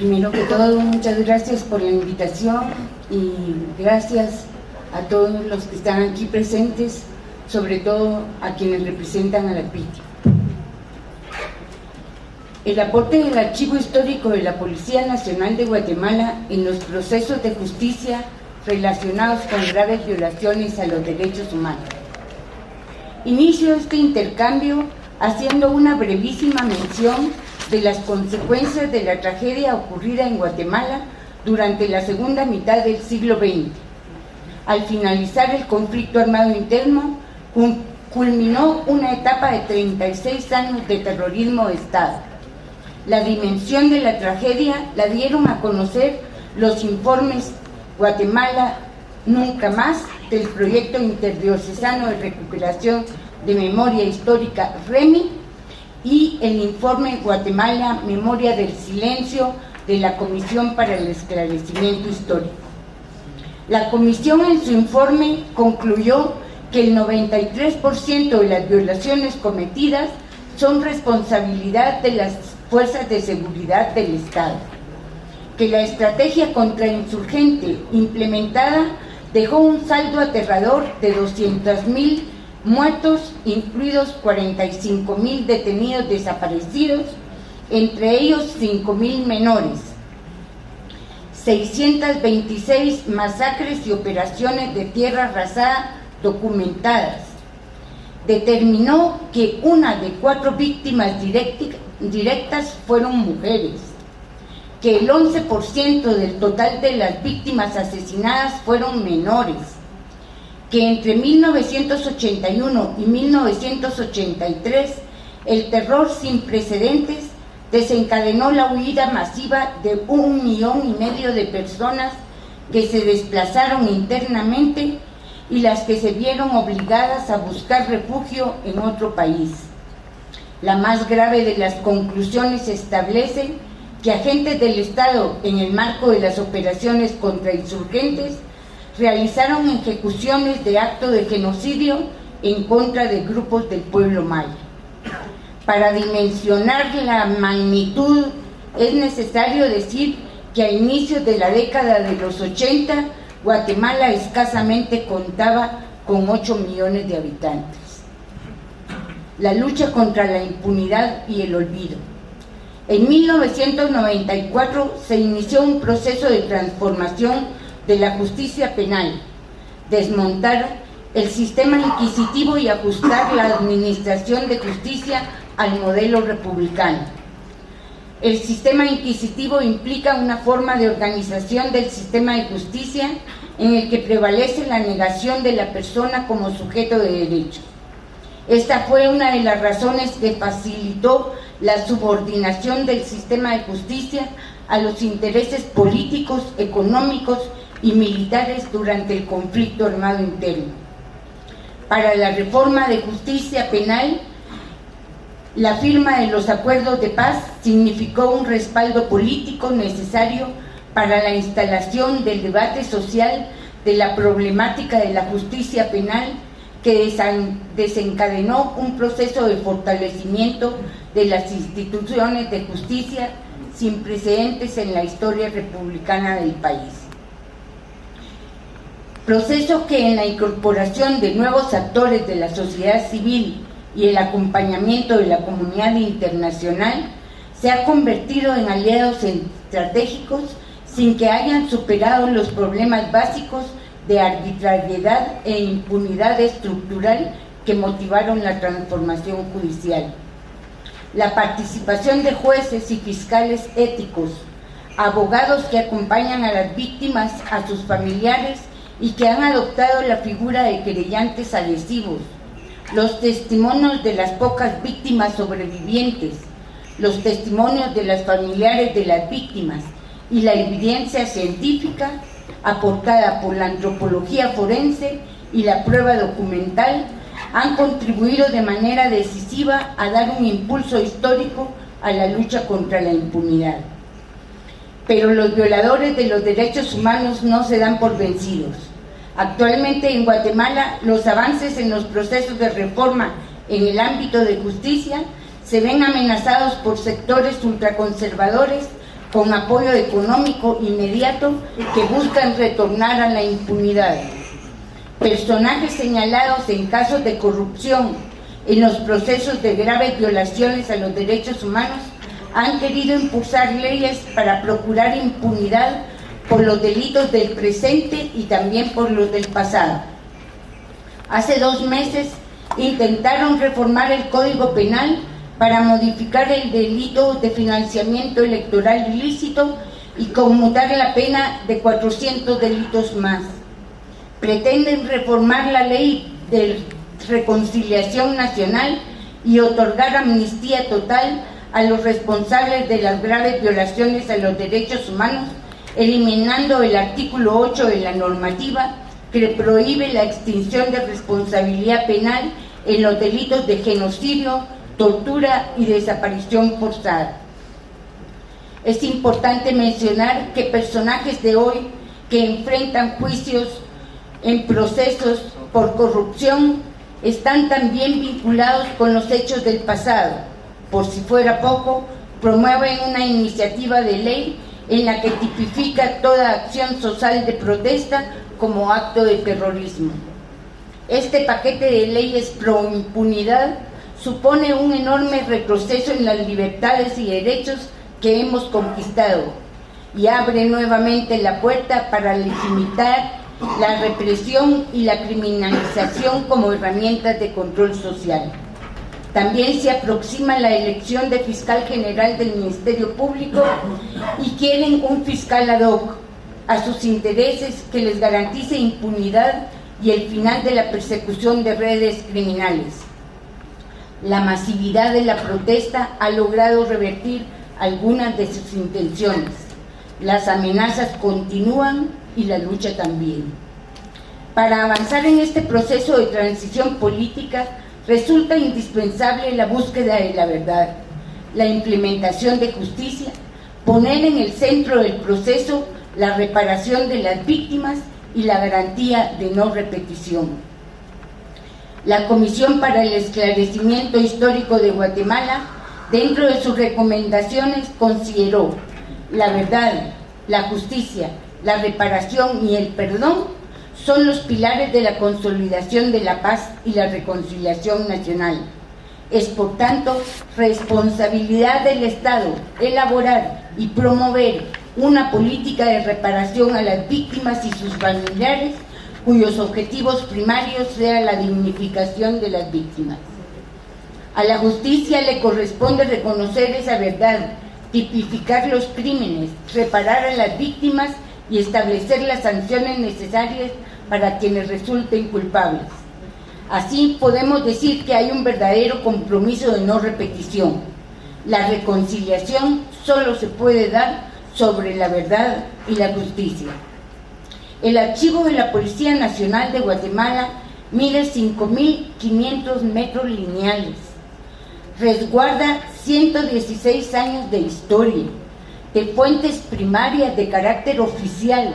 Primero que todo, muchas gracias por la invitación y gracias a todos los que están aquí presentes, sobre todo a quienes representan a la PITI. El aporte del Archivo Histórico de la Policía Nacional de Guatemala en los procesos de justicia relacionados con graves violaciones a los derechos humanos. Inicio este intercambio haciendo una brevísima mención de las consecuencias de la tragedia ocurrida en Guatemala durante la segunda mitad del siglo XX. Al finalizar el conflicto armado interno, culminó una etapa de 36 años de terrorismo de Estado. La dimensión de la tragedia la dieron a conocer los informes Guatemala Nunca Más del Proyecto Interdiocesano de Recuperación de Memoria Histórica REMI y el informe Guatemala Memoria del Silencio de la Comisión para el Esclarecimiento Histórico. La comisión en su informe concluyó que el 93% de las violaciones cometidas son responsabilidad de las fuerzas de seguridad del Estado, que la estrategia contrainsurgente implementada dejó un saldo aterrador de 200.000 muertos, incluidos 45.000 detenidos desaparecidos, entre ellos 5.000 menores, 626 masacres y operaciones de tierra arrasada documentadas. Determinó que 1 de 4 víctimas directas fueron mujeres, que el 11% del total de las víctimas asesinadas fueron menores, que entre 1981 y 1983 el terror sin precedentes desencadenó la huida masiva de 1,5 millones de personas que se desplazaron internamente y las que se vieron obligadas a buscar refugio en otro país. La más grave de las conclusiones establece que agentes del Estado, en el marco de las operaciones contrainsurgentes, realizaron ejecuciones de acto de genocidio en contra de grupos del pueblo maya. Para dimensionar la magnitud es necesario decir que a inicios de la década de los 80, Guatemala escasamente contaba con 8 millones de habitantes. La lucha contra la impunidad y el olvido. En 1994 se inició un proceso de transformación de la justicia penal, desmontar el sistema inquisitivo y ajustar la administración de justicia al modelo republicano. El sistema inquisitivo implica una forma de organización del sistema de justicia en el que prevalece la negación de la persona como sujeto de derecho. Esta fue una de las razones que facilitó la subordinación del sistema de justicia a los intereses políticos, económicos y militares durante el conflicto armado interno. Para la reforma de justicia penal, la firma de los acuerdos de paz significó un respaldo político necesario para la instalación del debate social de la problemática de la justicia penal, que desencadenó un proceso de fortalecimiento de las instituciones de justicia sin precedentes en la historia republicana del país. Proceso que, en la incorporación de nuevos actores de la sociedad civil y el acompañamiento de la comunidad internacional, se ha convertido en aliados estratégicos sin que hayan superado los problemas básicos de arbitrariedad e impunidad estructural que motivaron la transformación judicial. La participación de jueces y fiscales éticos, abogados que acompañan a las víctimas, a sus familiares y que han adoptado la figura de querellantes adhesivos, los testimonios de las pocas víctimas sobrevivientes, los testimonios de las familiares de las víctimas y la evidencia científica aportada por la antropología forense y la prueba documental han contribuido de manera decisiva a dar un impulso histórico a la lucha contra la impunidad. Pero los violadores de los derechos humanos no se dan por vencidos. Actualmente en Guatemala, los avances en los procesos de reforma en el ámbito de justicia se ven amenazados por sectores ultraconservadores con apoyo económico inmediato que buscan retornar a la impunidad. Personajes señalados en casos de corrupción en los procesos de graves violaciones a los derechos humanos han querido impulsar leyes para procurar impunidad por los delitos del presente y también por los del pasado. Hace 2 meses intentaron reformar el Código Penal para modificar el delito de financiamiento electoral ilícito y conmutar la pena de 400 delitos más. Pretenden reformar la ley de reconciliación nacional y otorgar amnistía total a los responsables de las graves violaciones a los derechos humanos, eliminando el artículo 8 de la normativa que prohíbe la extinción de responsabilidad penal en los delitos de genocidio, tortura y desaparición forzada. Es importante mencionar que personajes de hoy que enfrentan juicios en procesos por corrupción están también vinculados con los hechos del pasado. Por si fuera poco, promueven una iniciativa de ley en la que tipifica toda acción social de protesta como acto de terrorismo. Este paquete de leyes pro impunidad supone un enorme retroceso en las libertades y derechos que hemos conquistado y abre nuevamente la puerta para legitimar la represión y la criminalización como herramientas de control social. También se aproxima la elección de fiscal general del Ministerio Público y quieren un fiscal ad hoc a sus intereses que les garantice impunidad y el final de la persecución de redes criminales. La masividad de la protesta ha logrado revertir algunas de sus intenciones. Las amenazas continúan y la lucha también. Para avanzar en este proceso de transición política, resulta indispensable la búsqueda de la verdad, la implementación de justicia, poner en el centro del proceso la reparación de las víctimas y la garantía de no repetición. La Comisión para el Esclarecimiento Histórico de Guatemala, dentro de sus recomendaciones, consideró la verdad, la justicia, la reparación y el perdón son los pilares de la consolidación de la paz y la reconciliación nacional. Es, por tanto, responsabilidad del Estado elaborar y promover una política de reparación a las víctimas y sus familiares, cuyos objetivos primarios sean la dignificación de las víctimas. A la justicia le corresponde reconocer esa verdad, tipificar los crímenes, reparar a las víctimas y establecer las sanciones necesarias para quienes resulten culpables. Así podemos decir que hay un verdadero compromiso de no repetición. La reconciliación solo se puede dar sobre la verdad y la justicia. El archivo de la Policía Nacional de Guatemala mide 5.500 metros lineales, resguarda 116 años de historia, de fuentes primarias de carácter oficial,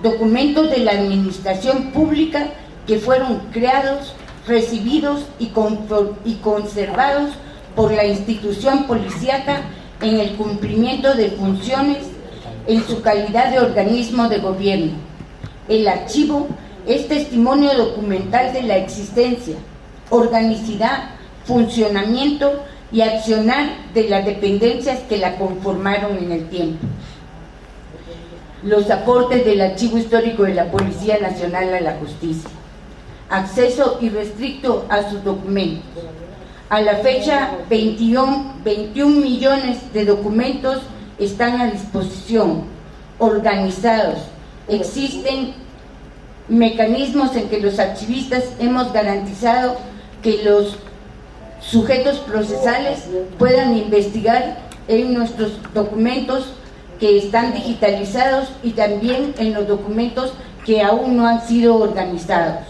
documentos de la administración pública que fueron creados, recibidos y conservados por la institución policíaca en el cumplimiento de funciones en su calidad de organismo de gobierno. El archivo es testimonio documental de la existencia, organicidad, funcionamiento y accionar de las dependencias que la conformaron en el tiempo. Los aportes del Archivo Histórico de la Policía Nacional a la Justicia. Acceso irrestricto a sus documentos. A la fecha, 21 millones de documentos están a disposición, organizados. Existen mecanismos en que los archivistas hemos garantizado que los sujetos procesales puedan investigar en nuestros documentos que están digitalizados y también en los documentos que aún no han sido organizados.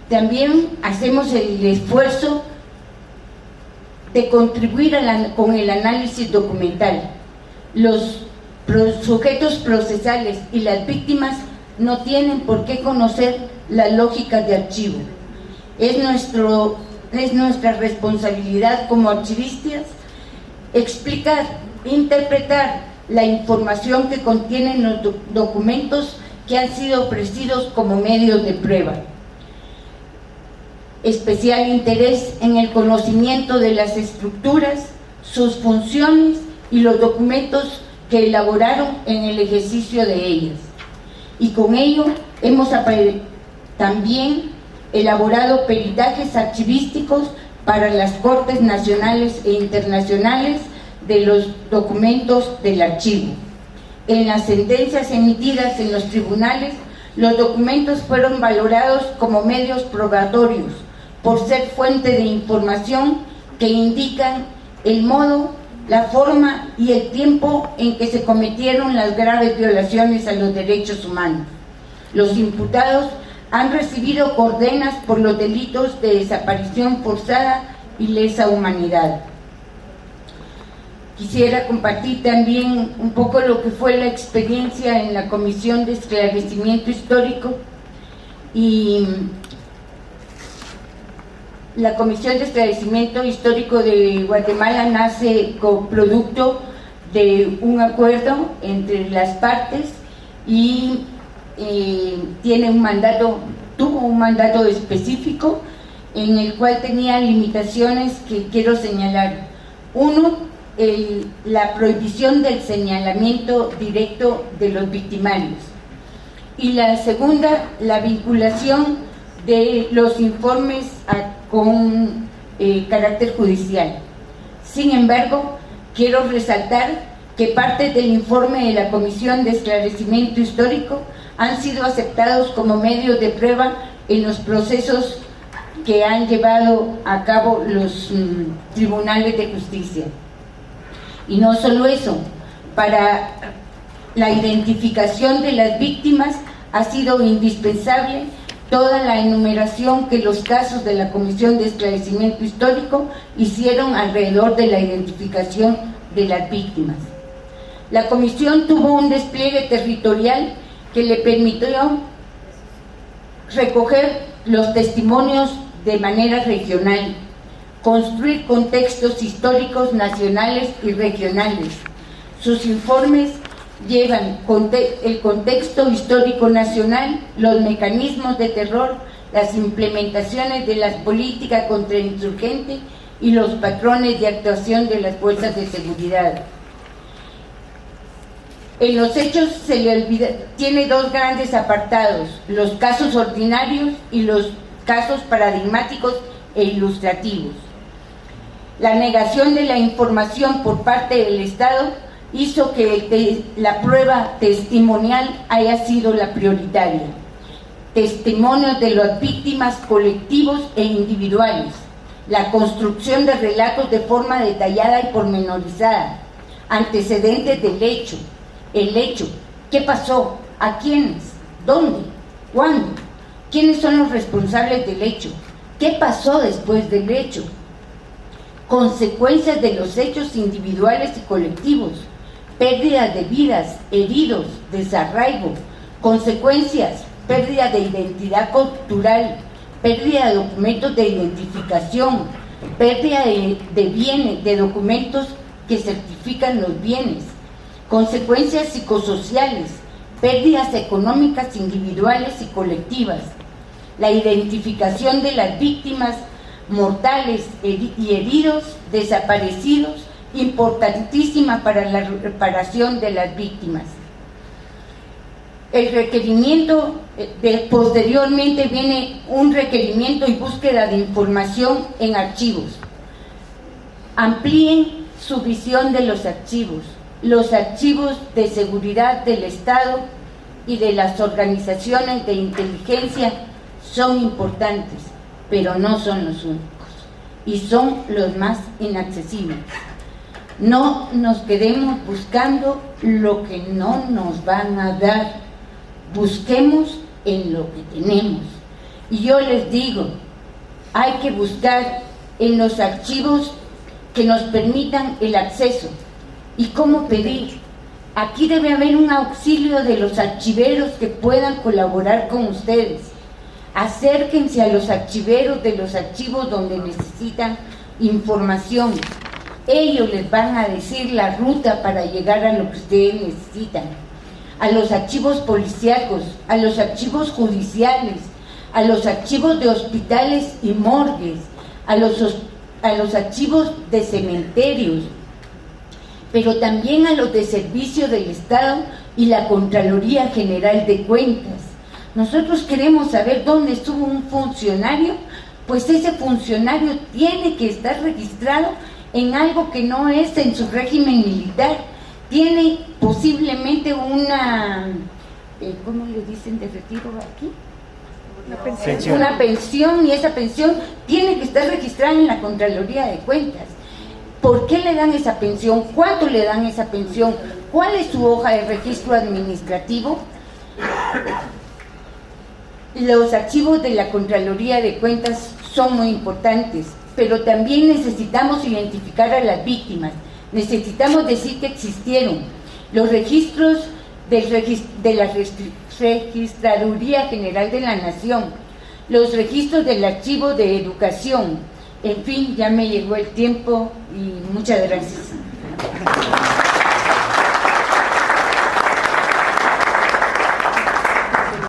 También hacemos el esfuerzo de contribuir con el análisis documental. Los sujetos procesales y las víctimas no tienen por qué conocer la lógica de archivo. Es nuestra responsabilidad como archivistas explicar, interpretar la información que contienen los documentos que han sido ofrecidos como medios de prueba. Especial interés en el conocimiento de las estructuras, sus funciones y los documentos que elaboraron en el ejercicio de ellas. Y con ello hemos también elaborado peritajes archivísticos para las Cortes Nacionales e Internacionales de los documentos del archivo. En las sentencias emitidas en los tribunales, los documentos fueron valorados como medios probatorios por ser fuente de información que indican el modo, la forma y el tiempo en que se cometieron las graves violaciones a los derechos humanos. Los imputados han recibido condenas por los delitos de desaparición forzada y lesa humanidad. Quisiera compartir también un poco lo que fue la experiencia en la Comisión de Esclarecimiento Histórico. Y la Comisión de Esclarecimiento Histórico de Guatemala nace como producto de un acuerdo entre las partes y tuvo un mandato específico en el cual tenía limitaciones que quiero señalar. Uno, la prohibición del señalamiento directo de los victimarios. Y la segunda, la vinculación de los informes con carácter judicial. Sin embargo, quiero resaltar que parte del informe de la Comisión de Esclarecimiento Histórico han sido aceptados como medios de prueba en los procesos que han llevado a cabo los tribunales de justicia. Y no solo eso, para la identificación de las víctimas ha sido indispensable toda la enumeración que los casos de la Comisión de Esclarecimiento Histórico hicieron alrededor de la identificación de las víctimas. La Comisión tuvo un despliegue territorial que le permitió recoger los testimonios de manera regional, construir contextos históricos nacionales y regionales. Sus informes llevan el contexto histórico nacional, los mecanismos de terror, las implementaciones de las políticas contra el insurgente y los patrones de actuación de las fuerzas de seguridad. En los hechos tiene dos grandes apartados: los casos ordinarios y los casos paradigmáticos e ilustrativos. La negación de la información por parte del Estado hizo que la prueba testimonial haya sido la prioritaria. Testimonios de las víctimas colectivos e individuales, la construcción de relatos de forma detallada y pormenorizada, antecedentes del hecho, el hecho, qué pasó, a quiénes, dónde, cuándo, quiénes son los responsables del hecho, qué pasó después del hecho, consecuencias de los hechos individuales y colectivos, pérdidas de vidas, heridos, desarraigo, consecuencias, pérdida de identidad cultural, pérdida de documentos de identificación, pérdida de bienes, de documentos que certifican los bienes, consecuencias psicosociales, pérdidas económicas individuales y colectivas, la identificación de las víctimas mortales y heridos, desaparecidos, importantísima para la reparación de las víctimas. El requerimiento, posteriormente viene un requerimiento y búsqueda de información en archivos. Amplíen su visión de los archivos de seguridad del Estado y de las organizaciones de inteligencia son importantes, pero no son los únicos y son los más inaccesibles. No nos quedemos buscando lo que no nos van a dar, busquemos en lo que tenemos. Y yo les digo, hay que buscar en los archivos que nos permitan el acceso. ¿Y cómo pedir? Aquí debe haber un auxilio de los archiveros que puedan colaborar con ustedes. Acérquense a los archiveros de los archivos donde necesitan información. Ellos les van a decir la ruta para llegar a lo que ustedes necesitan. A los archivos policíacos, a los archivos judiciales, a los archivos de hospitales y morgues, a los archivos de cementerios, pero también a los de servicio del Estado y la Contraloría General de Cuentas. Nosotros queremos saber dónde estuvo un funcionario, pues ese funcionario tiene que estar registrado en algo que no es en su régimen militar, tiene posiblemente una, ¿cómo le dicen de retiro aquí? Una pensión, y esa pensión tiene que estar registrada en la Contraloría de Cuentas. ¿Por qué le dan esa pensión? ¿Cuánto le dan esa pensión? ¿Cuál es su hoja de registro administrativo? Los archivos de la Contraloría de Cuentas son muy importantes, pero también necesitamos identificar a las víctimas, necesitamos decir que existieron. Los registros de la Registraduría General de la Nación, los registros del Archivo de Educación. En fin, ya me llegó el tiempo y muchas gracias.